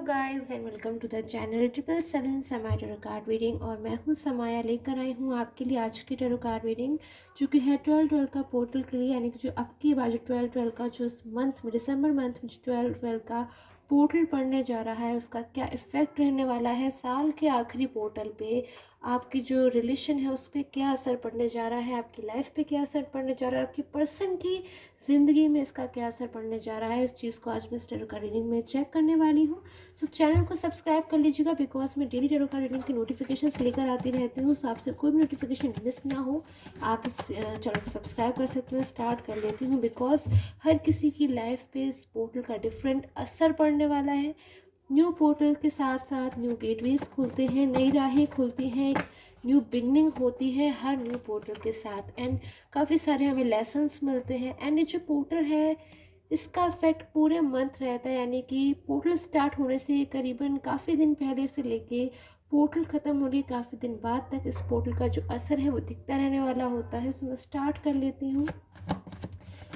Guys and welcome to the channel 777 समय tarot card reading. और मैं हूँ समाया, लेकर आई हूँ आपके लिए आज की टेरो कार्ड रीडिंग जो कि है 12-12 का पोर्टल के लिए, यानी कि जो अब की बार जो 12-12 का जो इस मंथ में दिसंबर मंथ में जो 12-12 का पोर्टल पढ़ने जा रहा है उसका क्या इफ़ेक्ट रहने वाला है साल के आखिरी पोर्टल पे। आपकी जो रिलेशन है उस पर क्या असर पड़ने जा रहा है, आपकी लाइफ पे क्या असर पड़ने जा रहा है, आपकी पर्सन की ज़िंदगी में इसका क्या असर पड़ने जा रहा है, इस चीज़ को आज मैं इस टेरो कार्ड रीडिंग में चेक करने वाली हूँ। सो चैनल को सब्सक्राइब कर लीजिएगा बिकॉज मैं डेली टेरो कार्ड रीडिंग की नोटिफिकेशंस लेकर आती रहती हूँ। सो आपसे कोई भी नोटिफिकेशन मिस ना हो, आप इस चैनल को सब्सक्राइब कर सकते हैं। स्टार्ट कर लेती हूँ बिकॉज हर किसी की लाइफ पे इस पोर्टल का डिफरेंट असर पड़ने वाला है। न्यू पोर्टल के साथ साथ न्यू गेटवेज खुलते हैं, नई राहें खुलती हैं, न्यू बिगनिंग होती है हर न्यू पोर्टल के साथ। एंड काफ़ी सारे हमें लेसन्स मिलते हैं। एंड ये जो पोर्टल है इसका इफेक्ट पूरे मंथ रहता है, यानी कि पोर्टल स्टार्ट होने से करीबन काफ़ी दिन पहले से लेके पोर्टल ख़त्म होने के काफ़ी दिन बाद तक इस पोर्टल का जो असर है वो दिखता रहने वाला होता है। सो मैं स्टार्ट कर लेती हूँ।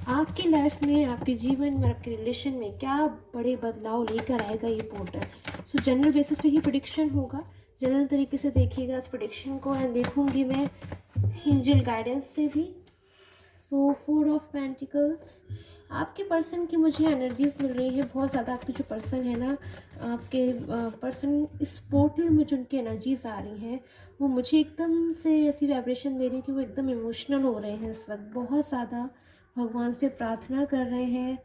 आपकी लाइफ में, आपके जीवन में, आपके रिलेशन में क्या बड़े बदलाव लेकर आएगा ये पोर्टल। सो जनरल बेसिस पे ही प्रेडिक्शन होगा, जनरल तरीके से देखिएगा इस प्रेडिक्शन को। एंड देखूंगी मैं एंजल गाइडेंस से भी। सो 4 ऑफ पेंटिकल्स, आपके पर्सन की मुझे एनर्जीज मिल रही है बहुत ज़्यादा। आपके जो पर्सन है ना, आपके पर्सन इस पोर्टल में जो उनकी एनर्जीज आ रही हैं वो मुझे एकदम से ऐसी वाइब्रेशन दे रही है कि वो एकदम इमोशनल हो रहे हैं इस वक्त। बहुत ज़्यादा भगवान से प्रार्थना कर रहे हैं,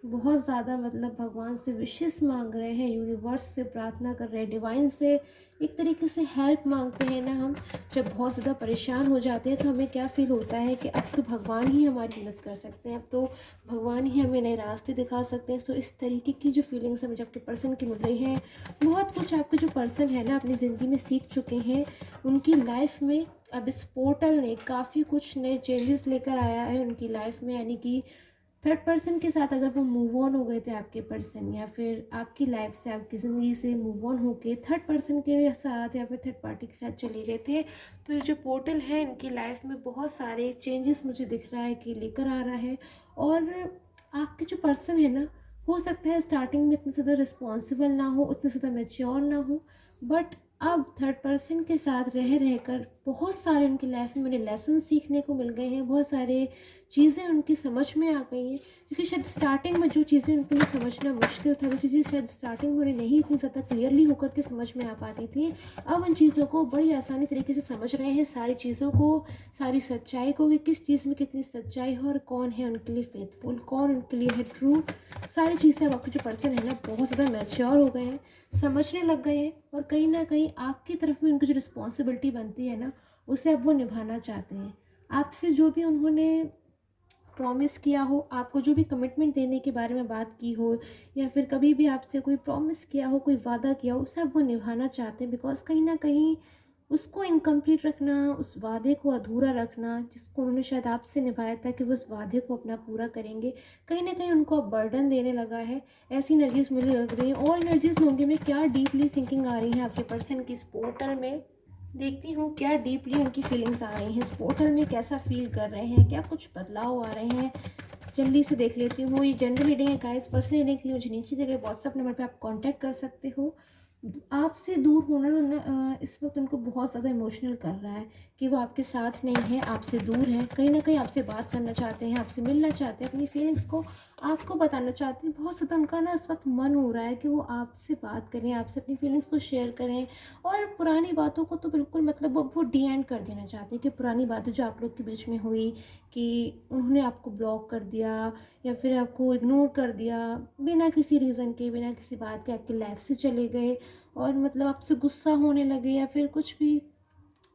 बहुत ज़्यादा मतलब भगवान से विशेष मांग रहे हैं, यूनिवर्स से प्रार्थना कर रहे हैं, डिवाइन से एक तरीके से हेल्प मांगते हैं ना। हम जब बहुत ज़्यादा परेशान हो जाते हैं तो हमें क्या फील होता है कि अब तो भगवान ही हमारी मदद कर सकते हैं, अब तो भगवान ही हमें नए रास्ते दिखा सकते हैं। सो इस तरीके की जो फीलिंग्स हमें आपके पर्सन की मिल रही हैं, बहुत कुछ आपके जो पर्सन है ना अपनी ज़िंदगी में सीख चुके हैं। उनकी लाइफ में अब इस पोर्टल ने काफ़ी कुछ नए चेंजेस लेकर आया है उनकी लाइफ में, यानी कि थर्ड पर्सन के साथ अगर वो मूव ऑन हो गए थे आपके पर्सन, या फिर आपकी लाइफ से, आपकी ज़िंदगी से मूव ऑन होके थर्ड पर्सन के साथ या फिर थर्ड पार्टी के साथ चले गए थे, तो ये जो पोर्टल है इनकी लाइफ में बहुत सारे चेंजेस मुझे दिख रहा है कि लेकर आ रहा है। और आपके जो पर्सन है ना, हो सकता है स्टार्टिंग में इतने ज़्यादा रिस्पॉन्सिबल ना हो, उतने ज़्यादा मेच्योर ना हो, बट अब थर्ड पर्सन के साथ रह रहकर बहुत सारे उनकी लाइफ में मुझे लेसन सीखने को मिल गए हैं। बहुत सारे चीज़ें उनकी समझ में आ गई हैं, क्योंकि शायद स्टार्टिंग में जो चीज़ें उनके लिए समझना मुश्किल था, वो चीज़ें शायद स्टार्टिंग में उन्हें नहीं इतनी ज़्यादा क्लियरली होकर के समझ में आ पाती थी, अब उन चीज़ों को बड़ी आसानी तरीके से समझ रहे हैं, सारी चीज़ों को, सारी सच्चाई को, कि किस चीज़ में कितनी सच्चाई है और कौन है उनके लिए फेथफुल, कौन उनके लिए है ट्रू। सारी चीज़ें अब आपके जो पर्सन है ना बहुत ज़्यादा मैच्योर हो गए हैं, समझने लग गए हैं, और कहीं ना कहीं आपकी तरफ में उनकी जो रिस्पॉन्सिबिलिटी बनती है ना उसे अब वो निभाना चाहते हैं। आपसे जो भी उन्होंने प्रॉमिस किया हो, आपको जो भी कमिटमेंट देने के बारे में बात की हो, या फिर कभी भी आपसे कोई प्रॉमिस किया हो, कोई वादा किया हो, उसे अब वो निभाना चाहते हैं। बिकॉज कहीं ना कहीं उसको इनकम्प्लीट रखना, उस वादे को अधूरा रखना जिसको उन्होंने शायद आपसे निभाया था, कि वो उस वादे को अपना पूरा करेंगे, कहीं ना कहीं उनको अब बर्डन देने लगा है। ऐसी एनर्जीज मुझे लग रही हैं। और एनर्जीज लूँगी मैं, क्या डीपली थिंकिंग आ रही है आपके पर्सन की इस पोर्टल में, देखती हूँ क्या डीपली उनकी फीलिंग्स आ रही हैं इस पोर्टल में, कैसा फील कर रहे हैं, क्या कुछ बदलाव आ रहे हैं, जल्दी से देख लेती हूँ। ये जनरल रीडिंग है गाइस, पर्सनल रीडिंग के लिए मुझे नीचे दिए गए व्हाट्सअप नंबर पे आप कांटेक्ट कर सकते हो। आपसे दूर होना ना इस वक्त उनको बहुत ज़्यादा इमोशनल कर रहा है, कि वो आपके साथ नहीं है, आपसे दूर है, कहीं ना कहीं आपसे बात करना चाहते हैं, आपसे मिलना चाहते हैं, अपनी फीलिंग्स को आपको बताना चाहते हैं। बहुत ज़्यादा उनका ना इस वक्त मन हो रहा है कि वो आपसे बात करें, आपसे अपनी फीलिंग्स को शेयर करें, और पुरानी बातों को तो बिल्कुल मतलब वो डी एंड कर देना चाहते हैं, कि पुरानी बातें जो आप लोग के बीच में हुई, कि उन्होंने आपको ब्लॉक कर दिया या फिर आपको इग्नोर कर दिया बिना किसी रीज़न के, बिना किसी बात के आपकी लाइफ से चले गए, और मतलब आपसे गुस्सा होने लगे, या फिर कुछ भी,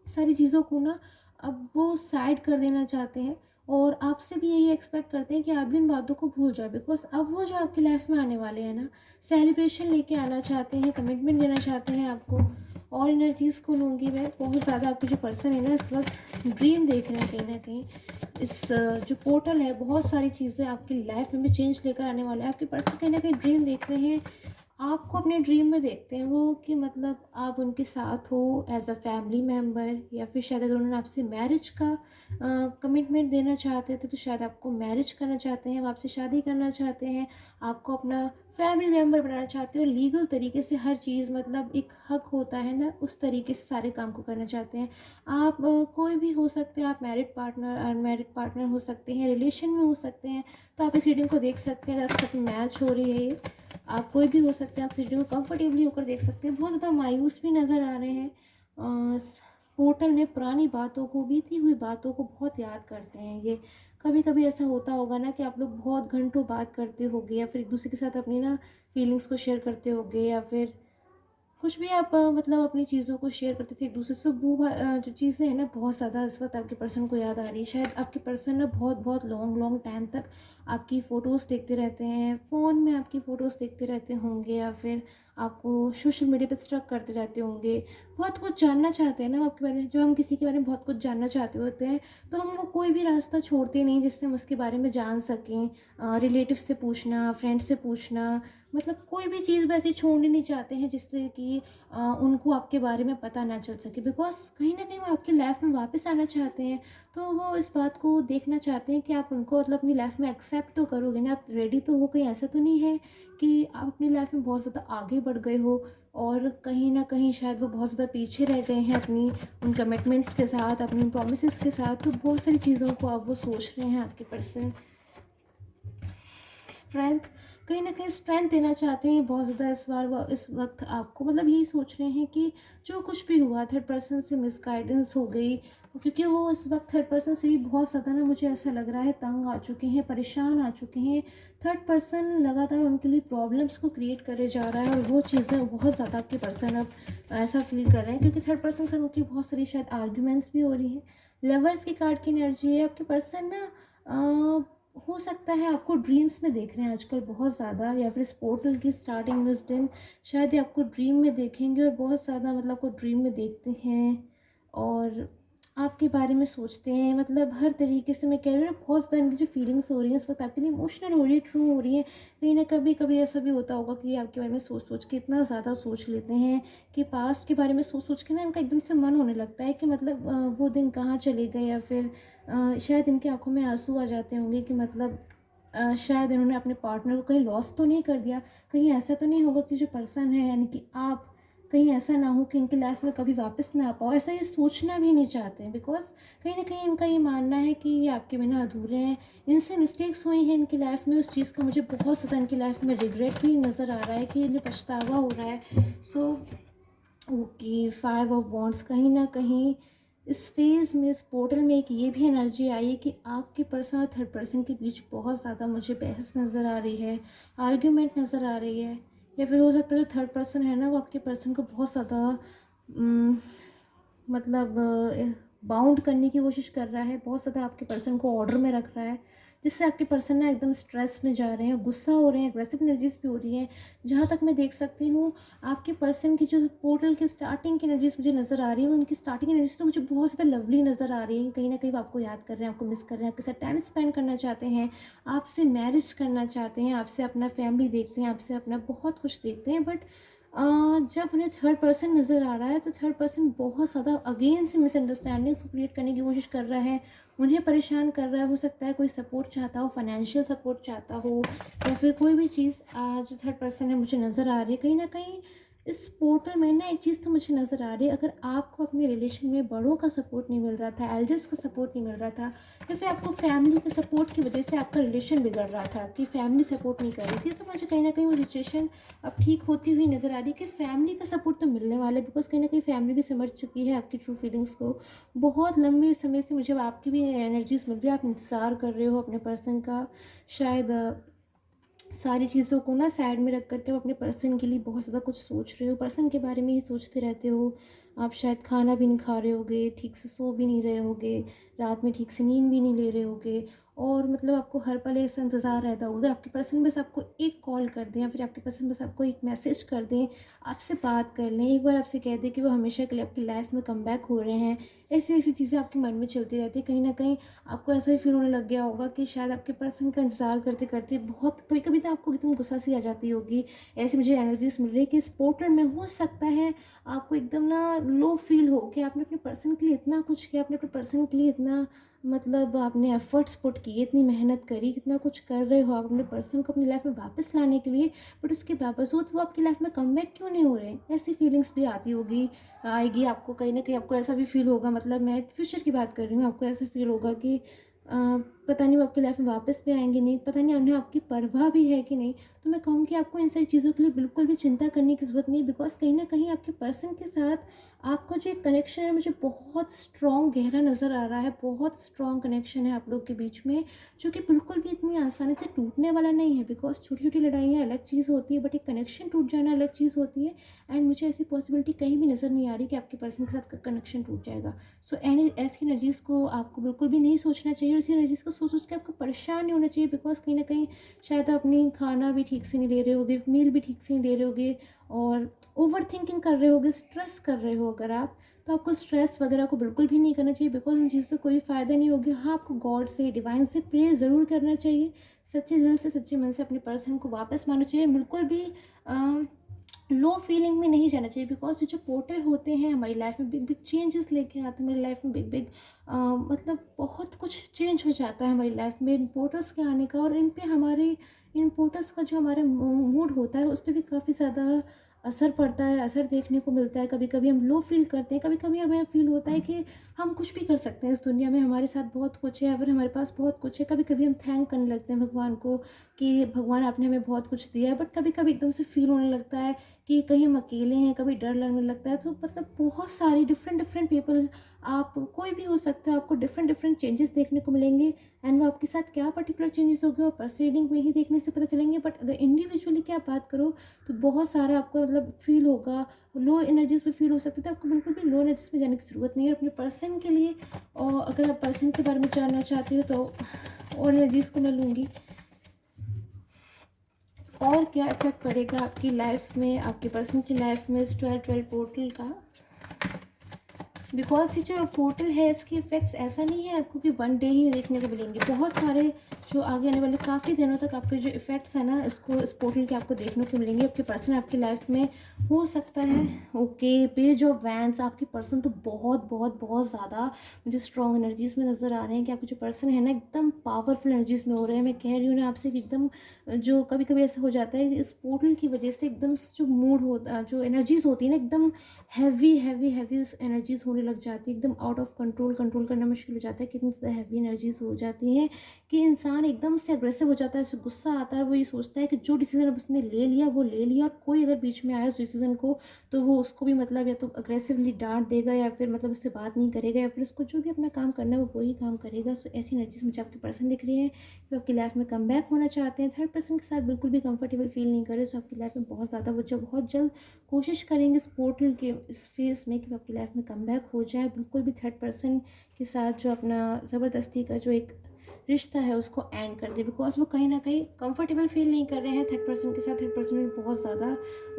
सारी चीज़ों को ना अब वो साइड कर देना चाहते हैं। और आपसे भी यही एक्सपेक्ट करते हैं कि आप भी इन बातों को भूल जाओ, बिकॉज अब वो जो आपकी लाइफ में आने वाले हैं ना, सेलिब्रेशन लेके आना चाहते हैं, कमिटमेंट देना चाहते हैं आपको। और एनर्जीज़ को लूँगी मैं, बहुत ज़्यादा आपके जो पर्सन है ना इस वक्त ड्रीम देख रहे हैं कहीं ना कहीं। इस जो पोर्टल है बहुत सारी चीज़ें आपकी लाइफ में भी चेंज लेकर आने वाला है। आपके पर्सन कहीं ना कहीं ड्रीम देख रहे हैं, आपको अपने ड्रीम में देखते हैं वो, कि मतलब आप उनके साथ हो एज अ फैमिली मेम्बर, या फिर शायद अगर उन्होंने आपसे मैरिज का कमिटमेंट देना चाहते थे तो शायद आपको मैरिज करना चाहते हैं, वो आपसे शादी करना चाहते हैं, आपको अपना फैमिली मेम्बर बनाना चाहते हो, लीगल तरीके से हर चीज़, मतलब एक हक होता है ना, उस तरीके से सारे काम को करना चाहते हैं आप। कोई भी हो सकते हैं, आप मैरिड पार्टनर, अनमैरिड पार्टनर हो सकते हैं, रिलेशन में हो सकते हैं। तो आप इस रीडिंग को देख सकते हैं, अगर आपके साथ मैच हो रही है ये, आप कोई भी हो सकते हैं, आप इस रीडिंग को कंफर्टेबली होकर देख सकते हैं। बहुत ज़्यादा मायूस भी नज़र आ रहे हैं। पोर्टल में पुरानी बातों को, बीती हुई बातों को बहुत याद करते हैं ये। कभी कभी ऐसा होता होगा ना कि आप लोग बहुत घंटों बात करते होगे, या फिर एक दूसरे के साथ अपनी ना फीलिंग्स को शेयर करते होगे, या फिर कुछ भी आप मतलब अपनी चीज़ों को शेयर करते थे एक दूसरे से। वो जो चीज़ें हैं ना, बहुत ज़्यादा इस वक्त आपके पर्सन को याद आ रही है। शायद आपके पर्सन ना बहुत बहुत लॉन्ग लॉन्ग टाइम तक आपकी फ़ोटोज़ देखते रहते हैं, फ़ोन में आपकी फ़ोटोज़ देखते रहते होंगे, या फिर आपको सोशल मीडिया पे स्टॉक करते रहते होंगे। बहुत कुछ जानना चाहते हैं ना आपके बारे में। जब हम किसी के बारे में बहुत कुछ जानना चाहते होते हैं, तो हम वो कोई भी रास्ता छोड़ते नहीं जिससे हम उसके बारे में जान सकें। रिलेटिव से पूछना, फ्रेंड से पूछना, मतलब कोई भी चीज़ वैसे छोड़नी नहीं चाहते हैं जिससे कि उनको आपके बारे में पता ना चल सके। बिकॉज़ कहीं न कहीं वो आपकी लाइफ़ में वापस आना चाहते हैं। तो वो इस बात को देखना चाहते हैं कि आप उनको मतलब अपनी लाइफ़ में एक्सेप्ट तो करोगे ना, आप रेडी तो हो। कहीं ऐसा तो नहीं है कि आप अपनी लाइफ़ में बहुत ज़्यादा आगे बढ़ गए हो और कहीं न कहीं शायद वो बहुत ज़्यादा पीछे रह गए हैं अपनी उन कमिटमेंट्स के साथ, अपनी प्रॉमिसेस के साथ। तो बहुत सारी चीज़ों को अब वो सोच रहे हैं आपके पर्सन। स्ट्रेंथ, कहीं न कहीं स्ट्रेंथ देना चाहते हैं बहुत ज़्यादा इस बार। वो इस वक़्त आपको मतलब यही सोच रहे हैं कि जो कुछ भी हुआ, थर्ड पर्सन से मिसगाइडेंस हो गई, क्योंकि वो इस वक़्त थर्ड पर्सन से भी बहुत ज़्यादा ना, मुझे ऐसा लग रहा है, तंग आ चुके हैं, परेशान आ चुके हैं। थर्ड पर्सन लगातार उनके लिए प्रॉब्लम्स को क्रिएट करे जा रहा है, और वो चीज़ें बहुत ज़्यादा आपके पर्सन अब ऐसा फ़ील कर रहे हैं, क्योंकि थर्ड पर्सन से उनकी बहुत सारी शायद आर्ग्यूमेंट्स भी हो रही हैं। लवर्स की कार्ड की एनर्जी है। आपके पर्सन ना हो सकता है आपको ड्रीम्स में देख रहे हैं आजकल बहुत ज़्यादा, या फिर इस पोर्टल की स्टार्टिंग में उस दिन शायद ये आपको ड्रीम में देखेंगे, और बहुत ज़्यादा मतलब आपको ड्रीम में देखते हैं और आपके बारे में सोचते हैं। मतलब हर तरीके से मैं कह रही हूँ ना, बहुत ज़्यादा इनकी जो फीलिंग्स हो रही हैं इस वक्त आपके लिए इमोशनल हो रही है, ट्रू हो रही है। कहीं ना कभी कभी ऐसा भी होता होगा कि आपके बारे में सोच सोच के इतना ज़्यादा सोच लेते हैं कि पास्ट के बारे में सोच सोच के ना इनका एकदम से मन होने लगता है कि मतलब वो दिन कहाँ चले गए, या फिर शायद इनकी आंखों में आंसू आ जाते होंगे कि मतलब शायद इन्होंने अपने पार्टनर को कहीं लॉस तो नहीं कर दिया। कहीं ऐसा तो नहीं होगा कि जो पर्सन है यानी कि आप, कहीं ऐसा ना हो कि इनकी लाइफ में कभी वापस ना आ पाओ। ऐसा ये सोचना भी नहीं चाहते हैं, बिकॉज कहीं ना कहीं इनका ये मानना है कि ये आपके बिना अधूरे हैं। इनसे मिस्टेक्स हुई हैं इनकी लाइफ में, उस चीज़ का मुझे बहुत ज़्यादा इनकी लाइफ में रिग्रेट भी नज़र आ रहा है कि इन्हें पछतावा हो रहा है। सो ओके, 5 ऑफ वॉन्ड्स, कहीं ना कहीं इस फेज़ में, इस पोर्टल में एक ये भी एनर्जी आई है कि आपके पर्सन और थर्ड पर्सन के बीच बहुत ज़्यादा मुझे बहस नज़र आ रही है, आर्ग्यूमेंट नज़र आ रही है। या फिर हो सकता है जो थर्ड पर्सन है ना, वो आपके पर्सन को बहुत ज़्यादा मतलब बाउंड करने की कोशिश कर रहा है, बहुत ज़्यादा आपके पर्सन को ऑर्डर में रख रहा है, जिससे आपके पर्सन ना एकदम स्ट्रेस में जा रहे हैं, गुस्सा हो रहे हैं, एग्रेसिव एनर्जीज भी हो रही हैं। जहाँ तक मैं देख सकती हूँ, आपके पर्सन की जो पोर्टल की स्टार्टिंग की एनर्जीज मुझे नज़र आ रही है, उनकी स्टार्टिंग एनर्जीज तो मुझे बहुत ज़्यादा लवली नज़र आ रही है। कहीं ना कहीं वो आपको याद कर रहे हैं, आपको मिस कर रहे हैं, आपके साथ टाइम स्पेंड करना चाहते हैं, आपसे मैरिज करना चाहते हैं, आपसे अपना फैमिली देखते हैं, आपसे अपना बहुत कुछ देखते हैं। बट जब उन्हें थर्ड पर्सन नज़र आ रहा है, तो थर्ड पर्सन बहुत ज़्यादा अगेन से मिसअंडरस्टैंडिंग्स को क्रिएट करने की कोशिश कर रहा है, उन्हें परेशान कर रहा है। हो सकता है कोई सपोर्ट चाहता हो, फाइनेंशियल सपोर्ट चाहता हो, या फिर कोई भी चीज़ जो थर्ड पर्सन है मुझे नज़र आ रही है। कहीं ना कहीं इस पोर्टल में ना एक चीज़ तो मुझे नज़र आ रही है, अगर आपको अपने रिलेशन में बड़ों का सपोर्ट नहीं मिल रहा था, एल्डर्स का सपोर्ट नहीं मिल रहा था, या फिर आपको फैमिली के सपोर्ट की वजह से आपका रिलेशन बिगड़ रहा था कि फैमिली सपोर्ट नहीं कर रही थी, तो मुझे कहीं ना कहीं वो सिचुएशन अब ठीक होती हुई नज़र आ रही है कि फैमिली का सपोर्ट तो मिलने वाला है। बिकॉज कहीं ना कहीं फैमिली भी समझ चुकी है आपकी ट्रू फीलिंग्स को। बहुत लंबे समय से मुझे अब आपकी भी एनर्जीज मिल रही है, आप इंतज़ार कर रहे हो अपने पर्सन का। शायद सारी चीज़ों को ना साइड में रख करके आप अपने पर्सन के लिए बहुत ज़्यादा कुछ सोच रहे हो, पर्सन के बारे में ही सोचते रहते हो। आप शायद खाना भी नहीं खा रहे होगे, ठीक से सो भी नहीं रहे होगे, रात में ठीक से नींद भी नहीं ले रहे होगे, और मतलब आपको हर पल ऐसा इंतज़ार रहता होगा आपके पर्सन बस आपको एक कॉल कर दें, या फिर आपके पर्सन बस आपको एक मैसेज कर दें, आपसे बात कर लें, एक बार आपसे कह दें कि वो हमेशा के लिए आपकी लाइफ में कम बैक हो रहे हैं। ऐसी ऐसी चीज़ें आपके मन में चलती रहती है। कहीं ना कहीं आपको ऐसा ही फील होने लग गया होगा कि शायद आपके पर्सन का इंतज़ार करते करते बहुत कभी कभी तो आपको एकदम गुस्सा सी आ जाती होगी। ऐसी मुझे एनर्जीज मिल रही है कि इस पोर्टल में हो सकता है आपको एकदम ना लो फील हो कि आपने अपने पर्सन के लिए इतना कुछ किया, आपने अपने पर्सन के लिए इतना मतलब आपने एफ़र्ट्स पुट किए, इतनी मेहनत करी, कितना कुछ कर रहे हो आप अपने पर्सन को अपनी लाइफ में वापस लाने के लिए, बट उसके बावजूद वो आपकी लाइफ में कमबैक क्यों नहीं हो रहे हैं? ऐसी फीलिंग्स भी आती होगी, आएगी आपको, कहीं न कहीं आपको ऐसा भी फ़ील होगा, मतलब मैं फ्यूचर की बात कर रही हूँ, आपको ऐसा फ़ील होगा कि पता नहीं वो आपकी लाइफ में वापस भी आएँगे नहीं, पता नहीं उन्हें आपकी परवाह भी है कि नहीं। तो मैं कहूँगी आपको इन सारी चीज़ों के लिए बिल्कुल भी चिंता करने की ज़रूरत नहीं है, बिकॉज़ कहीं न कहीं आपके पर्सन के साथ आपका जो एक कनेक्शन है मुझे बहुत स्ट्रॉन्ग गहरा नज़र आ रहा है, बहुत स्ट्रॉन्ग कनेक्शन है आप लोग के बीच में, जो कि बिल्कुल भी इतनी आसानी से टूटने वाला नहीं है। बिकॉज़ छोटी-छोटी लड़ाइयाँ अलग चीज़ होती है, बट एक कनेक्शन टूट जाना अलग चीज़ होती है, एंड मुझे ऐसी पॉसिबिलिटी कहीं भी नज़र नहीं आ रही कि आपके पर्सन के साथ कनेक्शन टूट जाएगा। सो एनी ऐसी एनर्जीज़ को आपको बिल्कुल भी नहीं सोचना चाहिए, और इसी एनर्जीज़ को सोच-सोच के आपको परेशान नहीं होना चाहिए, बिकॉज़ कहीं न कहीं शायद आप अपनी खाना भी ठीक से नहीं ले रहे होगे, मील भी ठीक से नहीं ले रहे होगे, और ओवरथिंकिंग कर रहे होगे, स्ट्रेस कर रहे हो अगर आप, तो आपको स्ट्रेस वगैरह को बिल्कुल भी नहीं करना चाहिए, बिकॉज़ उन चीज़ों से कोई फ़ायदा नहीं होगा। हाँ, आपको गॉड से, डिवाइन से प्रे ज़रूर करना चाहिए। सच्चे दिल से, सच्चे मन से अपने पर्सन को वापस मानना चाहिए। बिल्कुल भी अ, लो फीलिंग में नहीं जाना चाहिए, बिकॉज़ ये जो पोर्टल होते हैं हमारी लाइफ में बिग बिग चेंजेस लेके आते हैं हमारी लाइफ में, बिग बिग मतलब बहुत कुछ चेंज हो जाता है हमारी लाइफ में इन पोर्टल्स के आने का, और इन पे हमारे इन पोर्टल्स का जो हमारा मूड होता है उस पे भी काफ़ी ज़्यादा असर पड़ता है, असर देखने को मिलता है। कभी कभी हम लो फील करते हैं, कभी कभी हमें फील होता है कि हम कुछ भी कर सकते हैं इस दुनिया में, हमारे साथ बहुत कुछ है, या फिर हमारे पास बहुत कुछ है। कभी कभी हम थैंक करने लगते हैं भगवान को कि भगवान आपने हमें बहुत कुछ दिया है, बट कभी कभी एकदम से फील होने लगता है कि कहीं हम अकेले हैं, कभी डर लगने लगता है। तो मतलब बहुत सारी डिफरेंट डिफरेंट पीपल, आप कोई भी हो सकते हो, आपको डिफरेंट डिफरेंट चेंजेस देखने को मिलेंगे, एंड वो आपके साथ क्या पर्टिकुलर चेंजेस होंगे वो पर्सन रीडिंग में ही देखने से पता चलेंगे। बट अगर इंडिविजुअली की आप बात करो तो बहुत सारा आपको मतलब फील होगा, लो एनर्जीज में फील हो सकते थे। आपको बिल्कुल भी लो एनर्जीज में जाने की ज़रूरत नहीं है अपने पर्सन के लिए। और अगर आप पर्सन के बारे में जानना चाहते हो तो और एनर्जीज़ को मैं लूँगी, और क्या इफेक्ट पड़ेगा आपकी लाइफ में, आपके पर्सन की लाइफ में इस 12-12 पोर्टल का। बिकॉज ये जो पोर्टल है इसके इफ़ेक्ट्स ऐसा नहीं है आपको कि वन डे ही देखने को मिलेंगे, बहुत सारे जो आगे आने वाले काफ़ी दिनों तक आपके जो इफ़ेक्ट्स हैं ना इसको इस पोर्टल के आपको देखने को मिलेंगे। आपके पर्सन आपकी लाइफ में हो सकता है ओके पेज ऑफ वैंस, आपके पर्सन तो बहुत बहुत बहुत ज़्यादा मुझे स्ट्रॉन्ग एनर्जीज़ में नज़र आ रहे हैं कि आपके जो पर्सन है ना एकदम पावरफुल एनर्जीज़ में हो रहे हैं। मैं कह रही हूँ ना आपसे कि एकदम जो कभी कभी ऐसा हो जाता है इस पोर्टल की वजह से एकदम जो मूड होता, जो एनर्जीज़ होती है ना एकदम हैवी हैवी हैवी एनर्जीज़ होने लग जाती है, एकदम आउट ऑफ कंट्रोल, कंट्रोल करना मुश्किल हो जाता है। कितनी ज़्यादा हैवी एनर्जीज़ हो जाती हैं कि इंसान एकदम से अग्रेसिव हो जाता है, उसे गुस्सा आता है, वो ये सोचता है कि जो डिसीज़न अब उसने ले लिया वो ले लिया, और कोई अगर बीच में आया उस डिसीज़न को तो वो उसको भी मतलब या तो अग्रेसिवली डांट देगा, या फिर मतलब उससे बात नहीं करेगा, या फिर उसको जो भी अपना काम करना है वो वही काम करेगा। सो ऐसी एनर्जीज मुझे आपके पर्सन दिख रही है जो आपकी लाइफ में कम बैक होना चाहते हैं, थर्ड पर्सन के साथ बिल्कुल भी कंफर्टेबल फील नहीं कर रहे। सो आपकी लाइफ में बहुत ज़्यादा वो जब बहुत जल्द कोशिश करेंगे इस पोर्टल के इस फेज़ में कि आपकी लाइफ में कमबैक हो जाए। बिल्कुल भी थर्ड पर्सन के साथ जो अपना ज़बरदस्ती का जो एक रिश्ता है उसको एंड कर दे, बिकॉज वो कहीं ना कहीं कंफर्टेबल फील नहीं कर रहे हैं थर्ड पर्सन के साथ। थर्ड पर्सन में बहुत ज़्यादा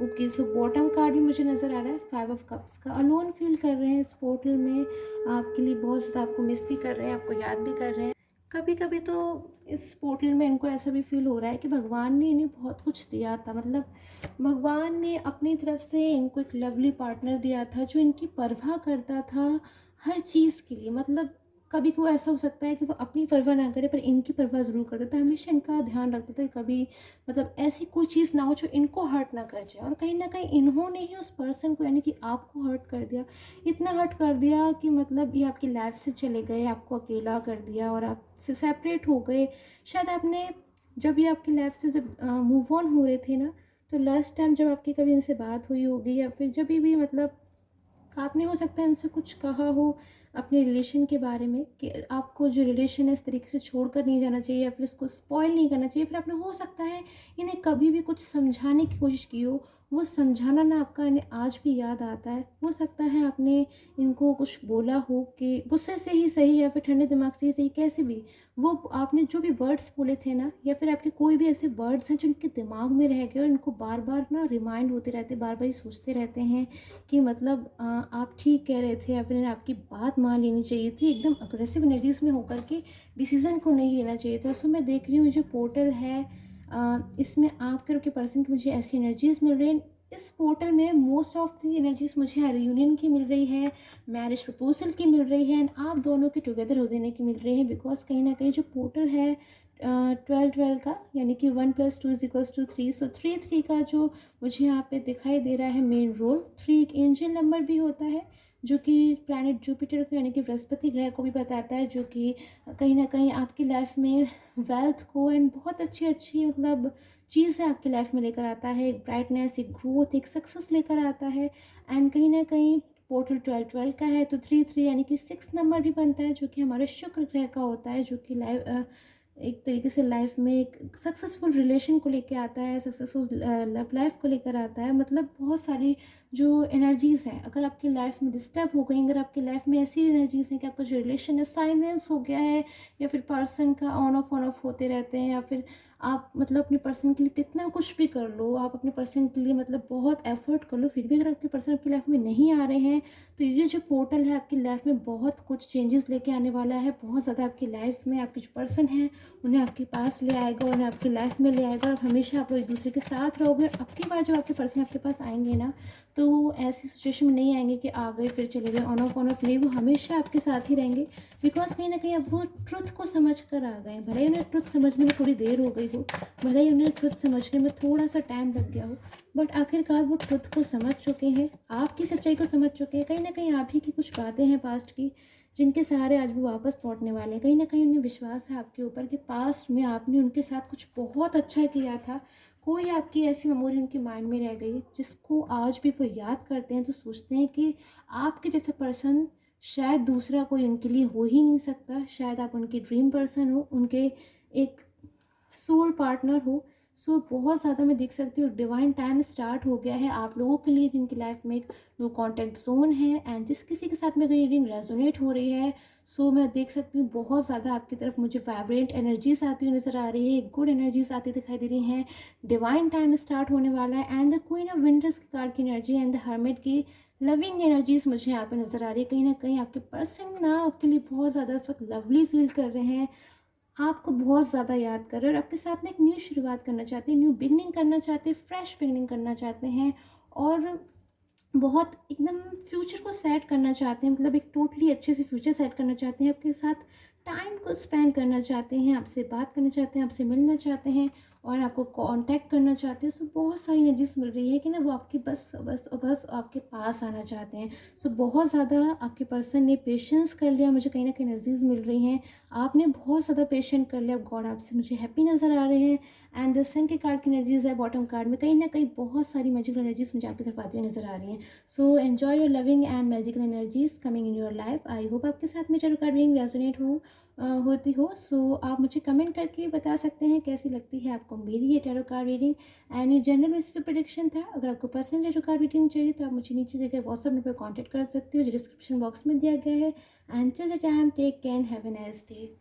ओके। सो बॉटम कार्ड भी मुझे नज़र आ रहा है 5 ऑफ कप्स का। अलोन फील कर रहे हैं इस पोर्टल में, आपके लिए बहुत ज़्यादा आपको मिस भी कर रहे हैं, आपको याद भी कर रहे हैं। कभी कभी तो इस पोर्टल में इनको ऐसा भी फील हो रहा है कि भगवान ने इन्हें बहुत कुछ दिया था, मतलब भगवान ने अपनी तरफ से इनको एक लवली पार्टनर दिया था जो इनकी परवाह करता था हर चीज़ के लिए। मतलब कभी को ऐसा हो सकता है कि वो अपनी परवाह ना करे पर इनकी परवाह ज़रूर करता था, हमेशा इनका ध्यान रखता था कि कभी मतलब ऐसी कोई चीज़ ना हो जो इनको हर्ट ना कर जाए। और कहीं ना कहीं इन्होंने ही उस पर्सन को यानी कि आपको हर्ट कर दिया, इतना हर्ट कर दिया कि मतलब ये आपकी लाइफ से चले गए, आपको अकेला कर दिया और आपसे सेपरेट हो गए। शायद आपने जब ये आपकी लाइफ से जब मूव ऑन हो रहे थे ना, तो लास्ट टाइम जब आपकी कभी इनसे बात हुई होगी, या फिर जब भी मतलब आपने हो सकता है इनसे कुछ कहा हो अपने रिलेशन के बारे में कि आपको जो रिलेशन है इस तरीके से छोड़कर नहीं जाना चाहिए, या फिर इसको स्पॉइल नहीं करना चाहिए। फिर आपने हो सकता है इन्हें कभी भी कुछ समझाने की कोशिश की हो, वो समझाना ना आपका इन्हें आज भी याद आता है। हो सकता है आपने इनको कुछ बोला हो कि गुस्से से ही सही या फिर ठंडे दिमाग से ही सही, कैसे भी वो आपने जो भी वर्ड्स बोले थे ना, या फिर आपके कोई भी ऐसे वर्ड्स हैं जो इनके दिमाग में रह गए और इनको बार बार ना रिमाइंड होते रहते, बार बार ही सोचते रहते हैं कि मतलब आप ठीक कह रहे थे, या फिर इन्हें आपकी बात मान लेनी चाहिए थी। एकदम अग्रेसिव एनर्जीज में होकर के डिसीज़न को नहीं लेना चाहिए था। सो मैं देख रही हूँ जो पोर्टल है इसमें आपके पर्सन की मुझे ऐसी एनर्जीज मिल रही हैं। इस पोर्टल में मोस्ट ऑफ द एनर्जीज मुझे रियूनियन की मिल रही है, मैरिज प्रपोजल की मिल रही है, एंड आप दोनों के टुगेदर हो जाने की मिल रही है। बिकॉज कहीं ना कहीं जो पोर्टल है 12-12 का, यानी कि 1+2=3, सो 3-3 का जो मुझे यहाँ पे दिखाई दे रहा है मेन रोल। 3 एक एंजल नंबर भी होता है जो कि प्लैनेट जुपिटर को यानी कि बृहस्पति ग्रह को भी बताता है, जो कि कहीं ना कहीं आपकी लाइफ में वेल्थ को एंड बहुत अच्छी अच्छी मतलब चीज़ें आपकी लाइफ में लेकर आता है, एक ब्राइटनेस, एक ग्रोथ, एक सक्सेस लेकर आता है। एंड कहीं ना कहीं पोर्टल 12-12 का है तो 3-3 यानी कि 6 नंबर भी बनता है, जो कि हमारे शुक्र ग्रह का होता है, जो कि लाइफ एक तरीके से लाइफ में एक सक्सेसफुल रिलेशन को लेके आता है, सक्सेसफुल लव लाइफ को लेकर आता है। मतलब बहुत सारी जो एनर्जीज़ हैं अगर आपकी लाइफ में डिस्टर्ब हो गई, अगर आपकी लाइफ में ऐसी एनर्जीज़ हैं कि आपका जो रिलेशन है साइलेंस हो गया है, या फिर पर्सन का ऑन ऑफ होते रहते हैं, या फिर आप मतलब अपने पर्सन के लिए कितना कुछ भी कर लो, आप अपने पर्सन के लिए मतलब बहुत एफर्ट कर लो, फिर भी अगर आपके पर्सन आपकी लाइफ में नहीं आ रहे हैं, तो ये जो पोर्टल है आपकी लाइफ में बहुत कुछ चेंजेस लेके आने वाला है। बहुत ज़्यादा आपकी लाइफ में आपके जो पर्सन हैं उन्हें आपके पास ले आएगा, उन्हें आपकी लाइफ में ले आएगा, और हमेशा आप लोग एक दूसरे के साथ रहोगे। आपकी बार जब आपके पर्सन आपके पास आएंगे ना, तो वो ऐसी सिचुएशन में नहीं आएंगे कि आ गए फिर चले गए, ऑन ऑफ नहीं, वो हमेशा आपके साथ ही रहेंगे। बिकॉज कहीं ना कहीं अब वो ट्रुथ को समझ कर आ गए, भले ही उन्हें ट्रुथ समझने में थोड़ी देर हो गई हो, भले ही उन्हें ट्रुथ समझने में थोड़ा सा टाइम लग गया हो, बट आखिरकार वो ट्रुथ को समझ चुके हैं, आपकी सच्चाई को समझ चुके हैं। कहीं ना कहीं आप ही की कुछ बातें हैं पास्ट की जिनके सहारे आज वो वापस लौटने वाले हैं। कहीं ना कहीं उन्हें विश्वास है आपके ऊपर कि पास्ट में आपने उनके साथ कुछ बहुत अच्छा किया था, कोई आपकी ऐसी मेमोरी उनके माइंड में रह गई जिसको आज भी वो याद करते हैं, तो सोचते हैं कि आपके जैसा पर्सन शायद दूसरा कोई उनके लिए हो ही नहीं सकता, शायद आप उनके ड्रीम पर्सन हो, उनके एक सोल पार्टनर हो। सो बहुत ज़्यादा मैं देख सकती हूँ डिवाइन टाइम स्टार्ट हो गया है आप लोगों के लिए जिनकी लाइफ में एक नो कॉन्टैक्ट जोन है, एंड जिस किसी के साथ में अगर रीडिंग रेजोनेट हो रही है, सो मैं देख सकती हूँ बहुत ज़्यादा आपकी तरफ मुझे वाइब्रेंट एनर्जीज आती हुई नज़र आ रही है, गुड एनर्जीज आती दिखाई दे रही हैं। डिवाइन टाइम स्टार्ट होने वाला है, and the queen of winters की कार्ड की एनर्जी एंड द हर्मिट की लविंग एनर्जीज मुझे यहाँ पे नज़र आ रही है। कहीं ना कहीं आपके पर्सन ना आपके लिए बहुत ज़्यादा इस वक्त लवली फील कर रहे हैं, आपको बहुत ज़्यादा याद कर रहे हैं, और आपके साथ में एक न्यू शुरुआत करना चाहते हैं, न्यू बिगनिंग करना चाहते हैं, फ्रेश बिगनिंग करना चाहते हैं, और बहुत एकदम फ्यूचर को सेट करना चाहते हैं, मतलब एक टोटली अच्छे से फ्यूचर सेट करना चाहते हैं, आपके साथ टाइम को स्पेंड करना चाहते हैं, आपसे बात करना चाहते हैं, आपसे मिलना चाहते हैं, और आपको कांटेक्ट करना चाहते हैं। सो बहुत सारी एनर्जीज मिल रही है कि ना वो आपके बस बस और बस आपके पास आना चाहते हैं। सो बहुत ज़्यादा आपके पर्सन ने पेशेंस कर लिया, मुझे कहीं ना कहीं एनर्जीज मिल रही हैं, आपने बहुत ज़्यादा पेशेंट कर लिया, गॉड आपसे मुझे हैप्पी नज़र आ रहे हैं। एंड द सन के कार्ड की एनर्जीज है बॉटम कार्ड में, कहीं ना कहीं बहुत सारी मैजिकल एनर्जीज मुझे आपकी तरफ आती हुई नज़र आ रही हैं। So enjoy your loving and magical energies coming in your life. I hope आपके साथ में टैरो कार्ड रीडिंग रेजोनेट होती हो। सो आप मुझे कमेंट करके बता सकते हैं कैसी लगती है आपको मेरी ये टैरो कार्ड रीडिंग, एंड ये जनरल बेसिस प्रेडिक्शन था। अगर आपको पर्सनल टैरो कार्ड रीडिंग चाहिए तो आप मुझे नीचे दिए गए व्हाट्सएप नंबर पर कॉन्टैक्ट कर सकते हो जो डिस्क्रिप्शन बॉक्स में दिया गया है। And till the time take care, have a nice day.